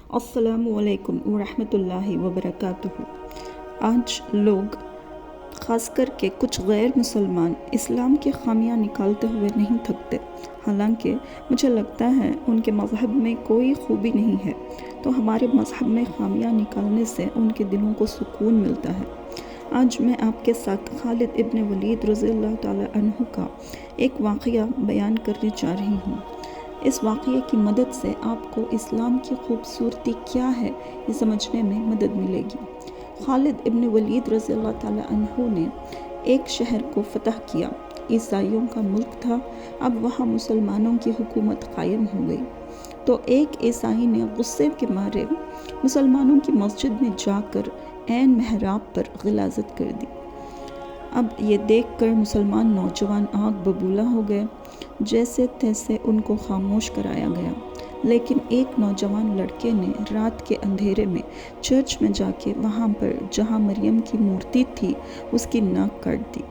अस्सलामु अलैकुम वरहमतुल्लाहि वबरकातुहू। आज लोग ख़ास करके कुछ गैर मुसलमान इस्लाम की खामियां निकालते हुए नहीं थकते। हालांकि मुझे लगता है उनके मज़हब में कोई खूबी नहीं है, तो हमारे मज़हब में खामियां निकालने से उनके दिलों को सुकून मिलता है। आज मैं आपके साथ खालिद इब्न वलीद रज़ियल्लाहु ताला अन्हु का एक वाक़या बयान करने जा रही हूँ। इस वाक़ये की मदद से आपको इस्लाम की खूबसूरती क्या है ये समझने में मदद मिलेगी। खालिद इब्न वलीद रज़ियल्लाहु ताला अन्हु ने एक शहर को फ़तह किया। ईसाइयों का मुल्क था, अब वहाँ मुसलमानों की हुकूमत कायम हो गई। तो एक ईसाई ने गुस्से के मारे मुसलमानों की मस्जिद में जाकर ऐन महराब पर ग़िलाज़त कर दी। अब ये देखकर मुसलमान नौजवान आग बबूला हो गए। जैसे तैसे उनको खामोश कराया गया, लेकिन एक नौजवान लड़के ने रात के अंधेरे में चर्च में जाके वहाँ पर जहाँ मरियम की मूर्ति थी उसकी नाक काट दी।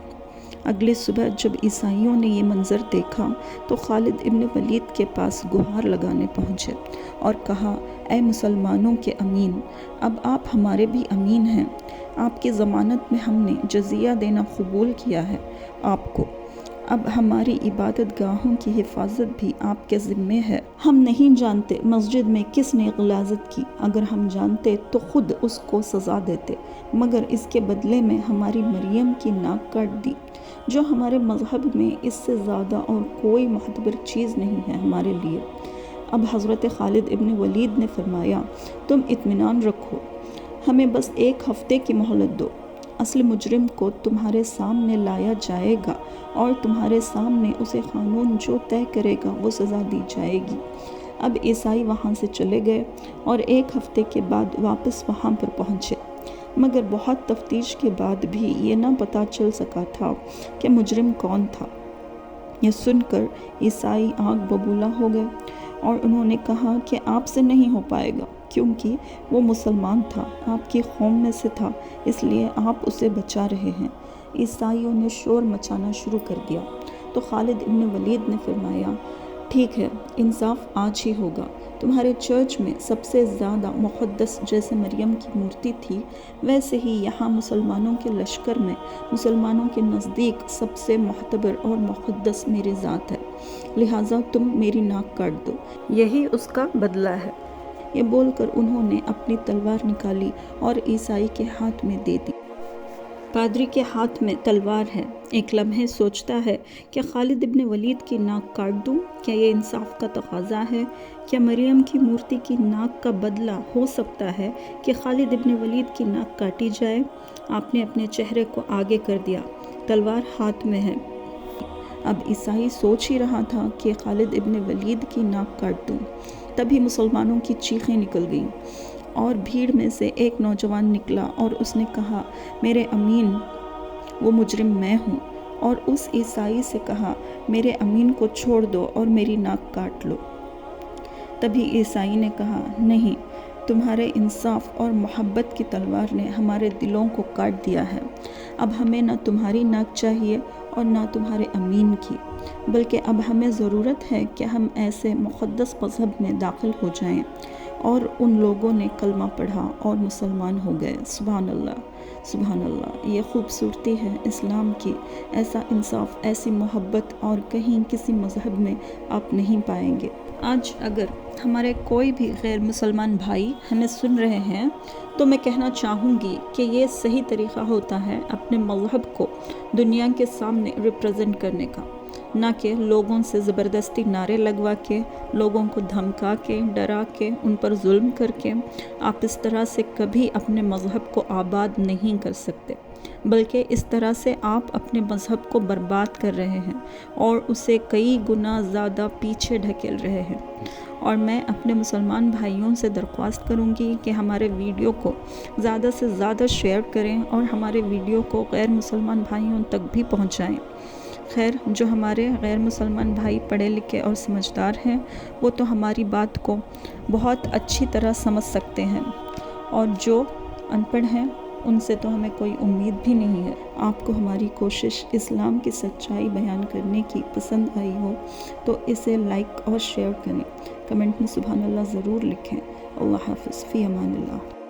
अगले सुबह जब ईसाइयों ने ये मंज़र देखा तो खालिद इब्न वलीद के पास गुहार लगाने पहुँचे और कहा, ऐ मुसलमानों के अमीन, अब आप हमारे भी अमीन हैं। आपकी ज़मानत में हमने जज़िया देना कबूल किया है आपको। अब हमारी इबादत गाहों की हिफाजत भी आपके ज़िम्मे है। हम नहीं जानते मस्जिद में किसने ग़िलाज़त की, अगर हम जानते तो ख़ुद उसको सज़ा देते, मगर इसके बदले में हमारी मरियम की नाक काट दी, जो हमारे मज़हब में इससे ज़्यादा और कोई मुअतबर चीज़ नहीं है हमारे लिए। अब हज़रत खालिद इब्न वलीद ने फरमाया, तुम इत्मीनान रखो, हमें बस एक हफ़्ते की मोहलत दो। असली मुजरिम को तुम्हारे सामने लाया जाएगा और तुम्हारे सामने उसे क़ानून जो तय करेगा वो सज़ा दी जाएगी। अब ईसाई वहाँ से चले गए और एक हफ़्ते के बाद वापस वहाँ पर पहुँचे, मगर बहुत तफ्तीश के बाद भी ये ना पता चल सका था कि मुजरिम कौन था। यह सुनकर ईसाई आग बबूला हो गए और उन्होंने कहा कि आपसे नहीं हो पाएगा, क्योंकि वो मुसलमान था, आपकी कौम में से था, इसलिए आप उसे बचा रहे हैं। ईसाइयों ने शोर मचाना शुरू कर दिया तो खालिद इब्न वलीद ने फरमाया, ठीक है, इंसाफ आज ही होगा। तुम्हारे चर्च में सबसे ज़्यादा मुक़द्दस जैसे मरियम की मूर्ति थी, वैसे ही यहाँ मुसलमानों के लश्कर में मुसलमानों के नज़दीक सबसे मुअतबर और मुक़द्दस मेरी ज़ात है, लिहाजा तुम मेरी नाक काट दो, यही उसका बदला है। ये बोलकर उन्होंने अपनी तलवार निकाली और ईसाई के हाथ में दे दी। पादरी के हाथ में तलवार है, एक लम्हे सोचता है कि खालिद इब्न वलीद की नाक काट दूं, क्या ये इंसाफ का तकाज़ा है? क्या मरियम की मूर्ति की नाक का बदला हो सकता है कि खालिद इब्न वलीद की नाक काटी जाए? आपने अपने चेहरे को आगे कर दिया, तलवार हाथ में है। अब ईसाई सोच ही रहा था कि खालिद इब्न वलीद की नाक काट दूं, तभी मुसलमानों की चीखें निकल गईं और भीड़ में से एक नौजवान निकला और उसने कहा, मेरे अमीन, वो मुजरिम मैं हूँ, और उस ईसाई से कहा, मेरे अमीन को छोड़ दो और मेरी नाक काट लो। तभी ईसाई ने कहा, नहीं, तुम्हारे इंसाफ और मोहब्बत की तलवार ने हमारे दिलों को काट दिया है। अब हमें ना तुम्हारी नाक चाहिए और ना तुम्हारे अमीन की, बल्कि अब हमें ज़रूरत है कि हम ऐसे मुक़द्दस मज़हब में दाखिल हो जाएं। और उन लोगों ने कलमा पढ़ा और मुसलमान हो गए। सुभान अल्लाह, सुभान अल्लाह। ये खूबसूरती है इस्लाम की, ऐसा इंसाफ, ऐसी मोहब्बत और कहीं किसी मज़हब में आप नहीं पाएंगे। आज अगर हमारे कोई भी गैर मुसलमान भाई हमें सुन रहे हैं तो मैं कहना चाहूँगी कि ये सही तरीक़ा होता है अपने मज़हब को दुनिया के सामने रिप्रेजेंट करने का, ना कि लोगों से ज़बरदस्ती नारे लगवा के, लोगों को धमका के, डरा के, उन पर जुल्म करके आप इस तरह से कभी अपने मज़हब को आबाद नहीं कर सकते, बल्कि इस तरह से आप अपने मज़हब को बर्बाद कर रहे हैं और उसे कई गुना ज़्यादा पीछे ढकेल रहे हैं। और मैं अपने मुसलमान भाइयों से दरख्वास्त करूँगी कि हमारे वीडियो को ज़्यादा से ज़्यादा शेयर करें और हमारे वीडियो को गैर मुसलमान भाइयों तक भी पहुँचाएँ। खैर, जो हमारे गैर मुसलमान भाई पढ़े लिखे और समझदार हैं वो तो हमारी बात को बहुत अच्छी तरह समझ सकते हैं, और जो अनपढ़ हैं ان سے تو ہمیں کوئی امید بھی نہیں ہے۔ آپ کو ہماری کوشش اسلام کی سچائی بیان کرنے کی پسند آئی ہو تو اسے لائک اور شیئر کریں، کمنٹ میں سبحان اللہ ضرور لکھیں۔ اللہ حافظ، فی امان اللہ۔